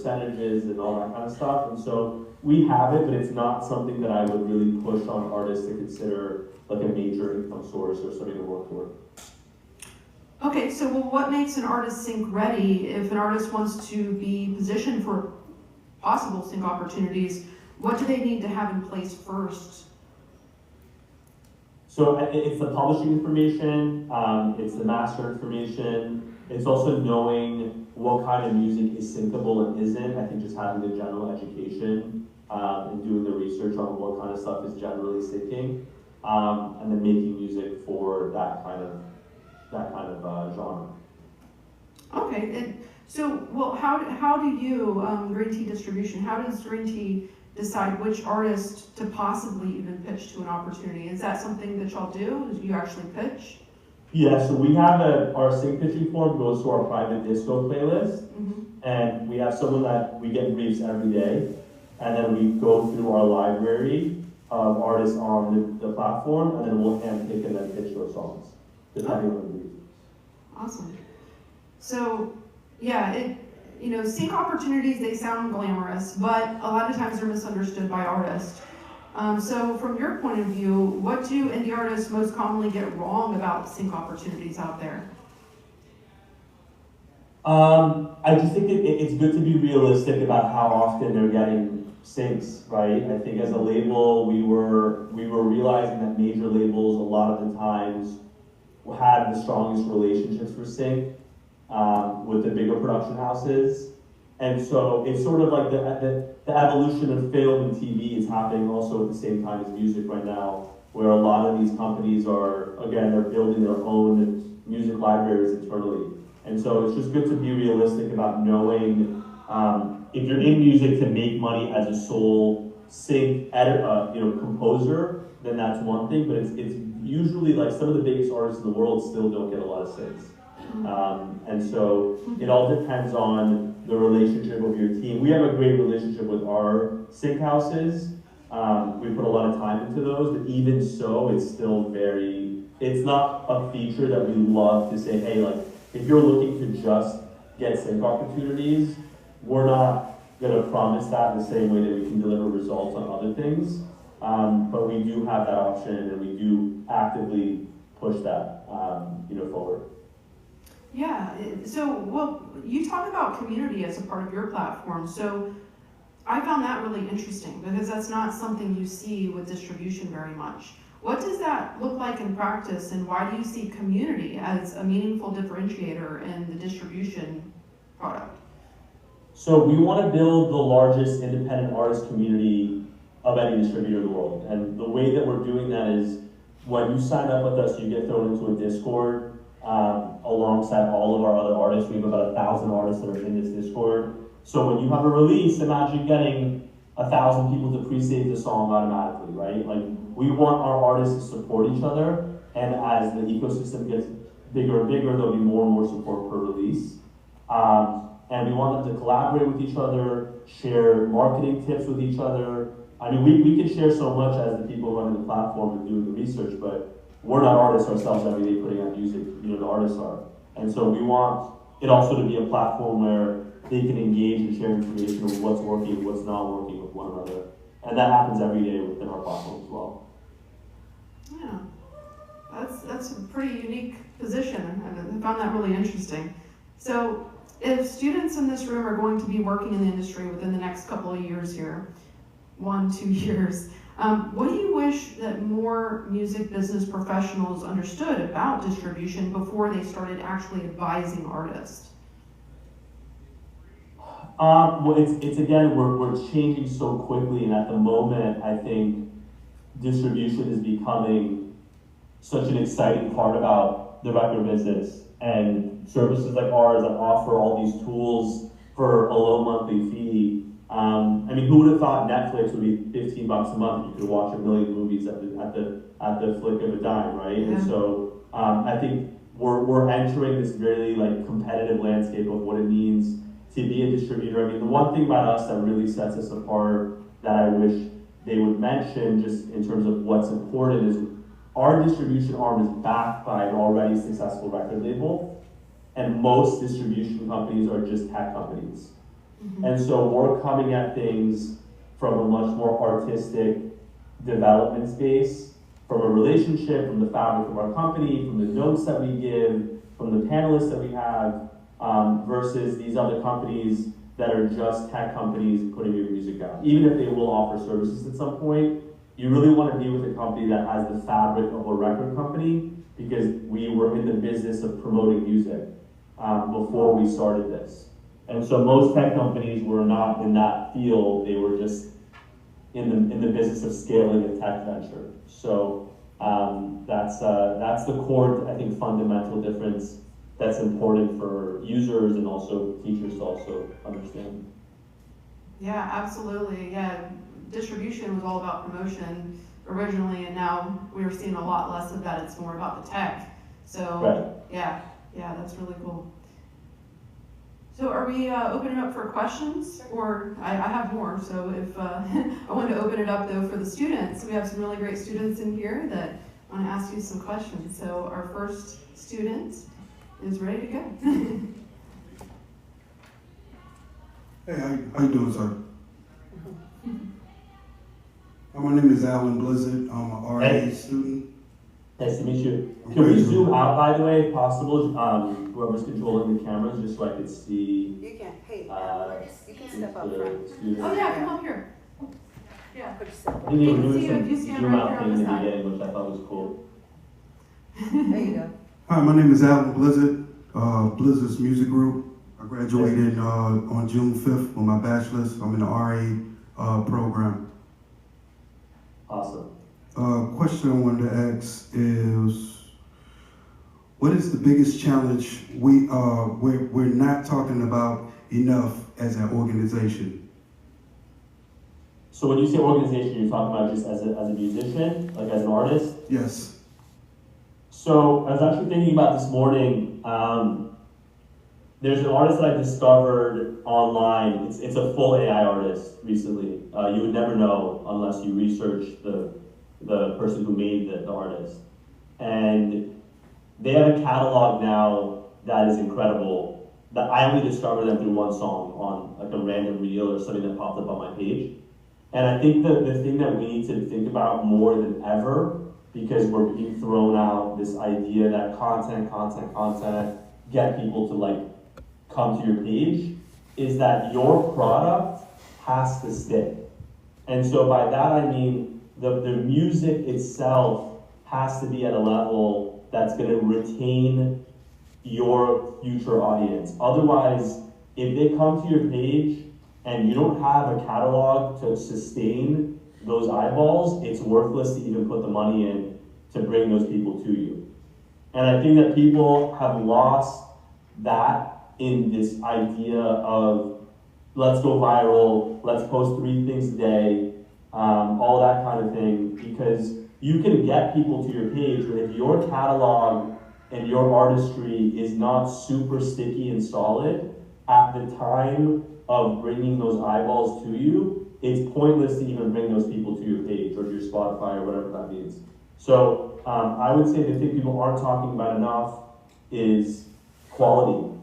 percentages and all that kind of stuff. And so we have it, but it's not something that I would really push on artists to consider like a major income source or something to work toward. Okay, so well, what makes an artist sync ready? If an artist wants to be positioned for possible sync opportunities, what do they need to have in place first? So it's the publishing information, it's the master information, it's also knowing what kind of music is syncable and isn't. I think just having the general education and doing the research on what kind of stuff is generally syncing, and then making music for that kind of genre. Okay, and so well, how do you Green Tea Distribution? How does Green Tea decide which artist to possibly even pitch to an opportunity? Is that something that y'all do? Do you actually pitch? Yeah, so we have our sync pitching form goes to our private disco playlist, and we have someone that we get briefs every day, and then we go through our library of artists on the platform, and then we'll handpick and then pitch those songs, depending on the brief. Awesome. So, yeah, sync opportunities, they sound glamorous, but a lot of times they're misunderstood by artists. So from your point of view, what do indie artists most commonly get wrong about sync opportunities out there? I just think it's good to be realistic about how often they're getting syncs, right? I think as a label, we were realizing that major labels a lot of the times had the strongest relationships for sync with the bigger production houses. And so it's sort of like the evolution of film and TV is happening also at the same time as music right now, where a lot of these companies are, again, they're building their own music libraries internally. And so it's just good to be realistic about knowing if you're in music to make money as a sole sync composer, then that's one thing, but it's usually like some of the biggest artists in the world still don't get a lot of syncs. And so it all depends on the relationship of your team. We have a great relationship with our sync houses. We put a lot of time into those, but even so, it's still it's not a feature that we love to say, hey, like, if you're looking to just get sync opportunities, we're not gonna promise that in the same way that we can deliver results on other things. But we do have that option, and we do actively push that, forward. Yeah, so, well, you talk about community as a part of your platform, so I found that really interesting because that's not something you see with distribution very much. What does that look like in practice, and why do you see community as a meaningful differentiator in the distribution product? So we want to build the largest independent artist community of any distributor in the world. And the way that we're doing that is when you sign up with us, you get thrown into a Discord alongside all of our other artists. We have about 1,000 artists that are in this Discord. So when you have a release, imagine getting 1,000 people to pre-save the song automatically, right? Like, we want our artists to support each other, and as the ecosystem gets bigger and bigger, there'll be more and more support per release. And we want them to collaborate with each other, share marketing tips with each other. I mean, we can share so much as the people running the platform and doing the research, but we're not artists ourselves every day putting out music, the artists are. And so we want it also to be a platform where they can engage and share information on what's working, what's not working with one another. And that happens every day within our platform as well. Yeah, that's a pretty unique position. I found that really interesting. So if students in this room are going to be working in the industry within the next couple of years here, 1-2 years, what do you wish that more music business professionals understood about distribution before they started actually advising artists? Well, it's again, we're changing so quickly, and at the moment, I think distribution is becoming such an exciting part about the record business, and services like ours that offer all these tools for a low monthly fee. I mean, who would have thought Netflix would be $15 a month and you could watch 1 million movies at the flick of a dime, right? Yeah. And so I think we're entering this really like competitive landscape of what it means to be a distributor. I mean, the one thing about us that really sets us apart that I wish they would mention just in terms of what's important is our distribution arm is backed by an already successful record label, and most distribution companies are just tech companies. And so we're coming at things from a much more artistic development space, from a relationship, from the fabric of our company, from the notes that we give, from the panelists that we have, versus these other companies that are just tech companies putting your music out. Even if they will offer services at some point, you really want to be with a company that has the fabric of a record company, because we were in the business of promoting music before we started this. And so most tech companies were not in that field, they were just in the business of scaling a tech venture. So that's the core, I think, fundamental difference that's important for users and also teachers to also understand. Yeah, absolutely. Yeah, distribution was all about promotion originally, and now we're seeing a lot less of that. It's more about the tech. So Right. yeah, that's really cool. So are we opening up for questions? Or I have more, so if I wanted to open it up though for the students. We have some really great students in here that want to ask you some questions. So our first student is ready to go. Hey, how you doing, sir? My name is Alan Blizzard. I'm an RA Hey. student. Nice to meet you. I'm Can we great. zoom out, by the way, if possible? Whoever's controlling the cameras, just so I could see You can, hey, you can the step up front. students. Oh yeah, come up here. Yeah. Put yourself I think they were You can doing see it if you some stand zoom right out there on thing in the the side. beginning, which I thought was cool. There you go. Hi, my name is Alan Blizzard. Blizzard's Music Group. I graduated on June 5th with my bachelor's. I'm in the RA program. Awesome. Question I wanted to ask is, what is the biggest challenge we're not talking about enough as an organization? So when you say organization, you're talking about just as a musician, like as an artist? Yes. So I was actually thinking about this morning, there's an artist that I discovered online. It's a full AI artist recently. You would never know unless you research the person who made the artist. And they have a catalog now that is incredible. That I only discovered them through one song on like a random reel or something that popped up on my page. And I think that the thing that we need to think about more than ever, because we're being thrown out this idea that content, get people to like come to your page, is that your product has to stick. And so by that I mean the music itself has to be at a level that's gonna retain your future audience. Otherwise, if they come to your page and you don't have a catalog to sustain those eyeballs, it's worthless to even put the money in to bring those people to you. And I think that people have lost that in this idea of let's go viral, let's post 3 things a day, all that kind of thing, because you can get people to your page, but if your catalog and your artistry is not super sticky and solid at the time of bringing those eyeballs to you, it's pointless to even bring those people to your page or to your Spotify or whatever that means. So I would say the thing people aren't talking about enough is quality.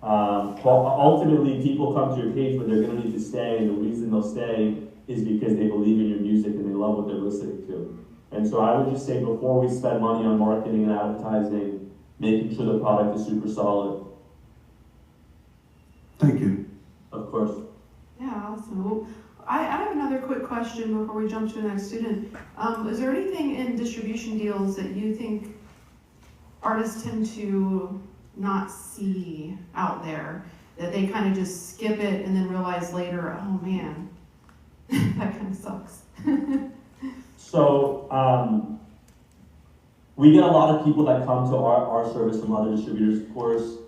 Ultimately, people come to your page, but they're going to need to stay, and the reason they'll stay is because they believe in your music and they love what they're listening to. And so I would just say before we spend money on marketing and advertising, making sure the product is super solid. Thank you. Of course. Yeah, awesome. Well, I have another quick question before we jump to the next student. Is there anything in distribution deals that you think artists tend to not see out there, that they kind of just skip it and then realize later, oh man, that kind of sucks? So we get a lot of people that come to our service from other distributors, of course.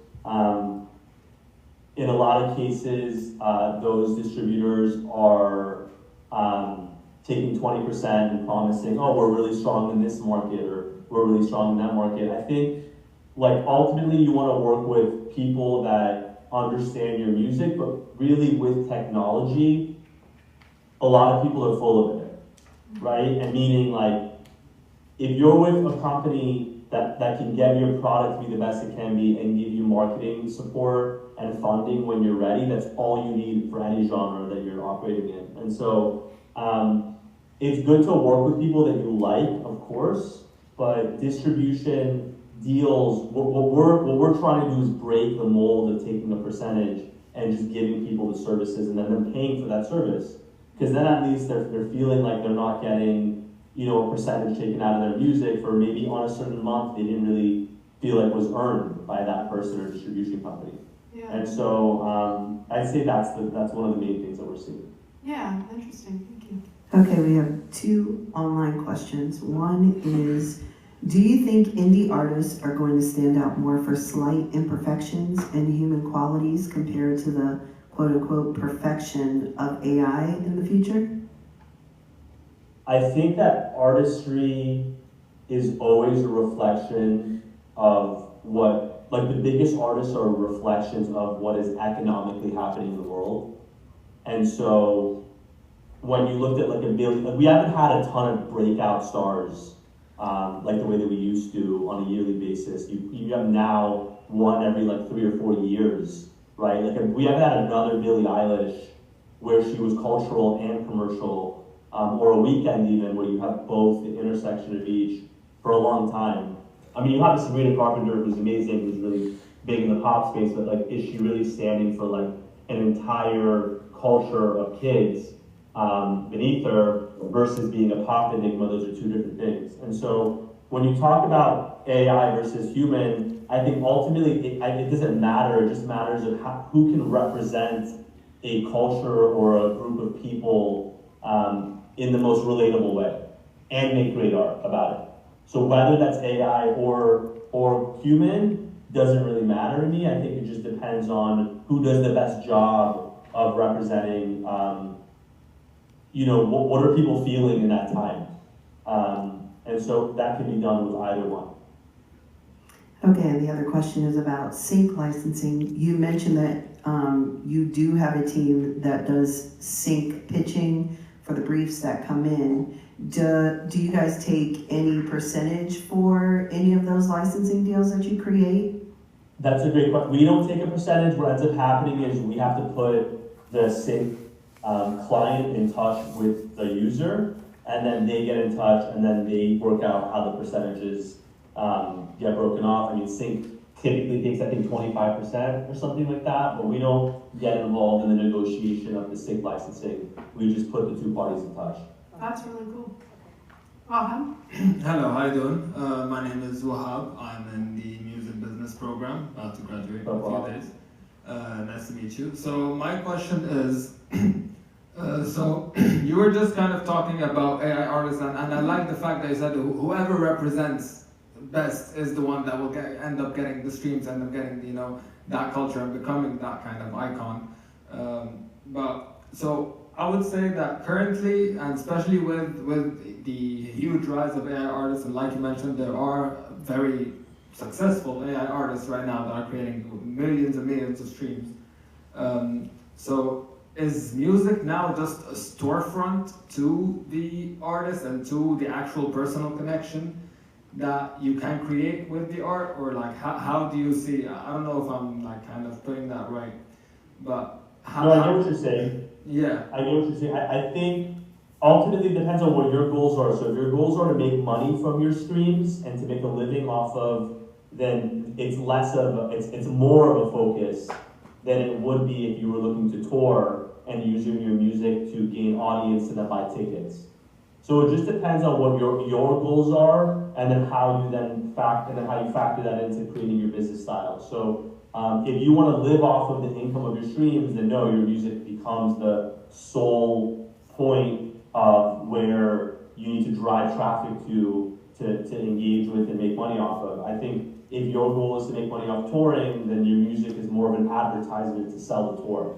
In a lot of cases, those distributors are taking 20% and promising, oh, we're really strong in this market, or we're really strong in that market. I think, like, ultimately you want to work with people that understand your music, but really with technology, a lot of people are full of it, right? And meaning, like, if you're with a company that can get your product to be the best it can be and give you marketing support and funding when you're ready. That's all you need for any genre that you're operating in. And so it's good to work with people that you like, of course, but distribution deals, what we're trying to do is break the mold of taking a percentage and just giving people the services and then them paying for that service. Because then at least they're feeling like they're not getting, you know, a percentage taken out of their music for maybe on a certain month they didn't really feel like was earned by that person or distribution company. Yeah. And so I'd say that's one of the main things that we're seeing. Yeah, interesting. Thank you. Okay, we have two online questions. One is, do you think indie artists are going to stand out more for slight imperfections and human qualities compared to the quote-unquote perfection of AI in the future? I think that artistry is always a reflection of what, like the biggest artists are reflections of what is economically happening in the world. And so when you looked at like we haven't had a ton of breakout stars like the way that we used to on a yearly basis. You have now one every like 3 or 4 years, right? Like we haven't had another Billie Eilish where she was cultural and commercial, or a Weekend even where you have both the intersection of each for a long time. I mean, you have Sabrina Carpenter who's amazing, who's really big in the pop space, but like, is she really standing for like an entire culture of kids beneath her versus being a pop enigma? Those are two different things. And so when you talk about AI versus human, I think ultimately it doesn't matter. It just matters of who can represent a culture or a group of people in the most relatable way and make great art about it. So whether that's AI or human doesn't really matter to me. I think it just depends on who does the best job of representing, you know, what are people feeling in that time. And so that can be done with either one. Okay, and the other question is about sync licensing. You mentioned that you do have a team that does sync pitching for the briefs that come in. Do you guys take any percentage for any of those licensing deals that you create? That's a great question. We don't take a percentage. What ends up happening is we have to put the sync client in touch with the user, and then they get in touch, and then they work out how the percentages get broken off. I mean, sync typically takes, I think, 25% or something like that, but we don't get involved in the negotiation of the sync licensing. We just put the two parties in touch. That's really cool. Wahab? Hello, how you doing? My name is Wahab. I'm in the music business program, about to graduate in a few days. Nice to meet you. So my question is, so you were just kind of talking about AI artists, and I like the fact that you said whoever represents best is the one that will end up getting the streams, end up getting, you know, that culture and becoming that kind of icon. But so I would say that currently, and especially with the huge rise of AI artists, and like you mentioned, there are very successful AI artists right now that are creating millions and millions of streams. So is music now just a storefront to the artist and to the actual personal connection that you can create with the art? Or like, how do you see, I don't know if I'm like kind of putting that right, but how... No, I get what you're saying. Yeah. I get what you're saying. I think ultimately it depends on what your goals are. So if your goals are to make money from your streams and to make a living off of, then it's it's more of a focus than it would be if you were looking to tour and using your music to gain audience and then buy tickets. So it just depends on what your goals are, and then how you factor that into creating your business style. So if you want to live off of the income of your streams, then no, your music becomes the sole point of where you need to drive traffic to engage with and make money off of. I think if your goal is to make money off touring, then your music is more of an advertisement to sell the tour.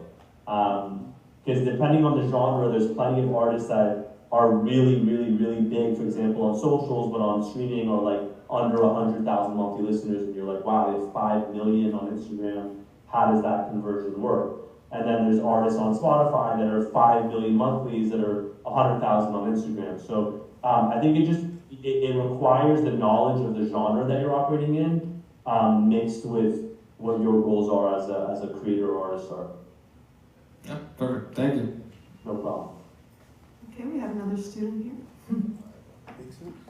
Because depending on the genre, there's plenty of artists that are really, really, really big, for example, on socials, but on streaming are like under 100,000 monthly listeners, and you're like, wow, they have 5 million on Instagram. How does that conversion work? And then there's artists on Spotify that are 5 million monthlies that are 100,000 on Instagram. So I think it requires the knowledge of the genre that you're operating in, mixed with what your goals are as a creator or artist are. Yeah, perfect. Thank you. No problem. Okay, we have another student here.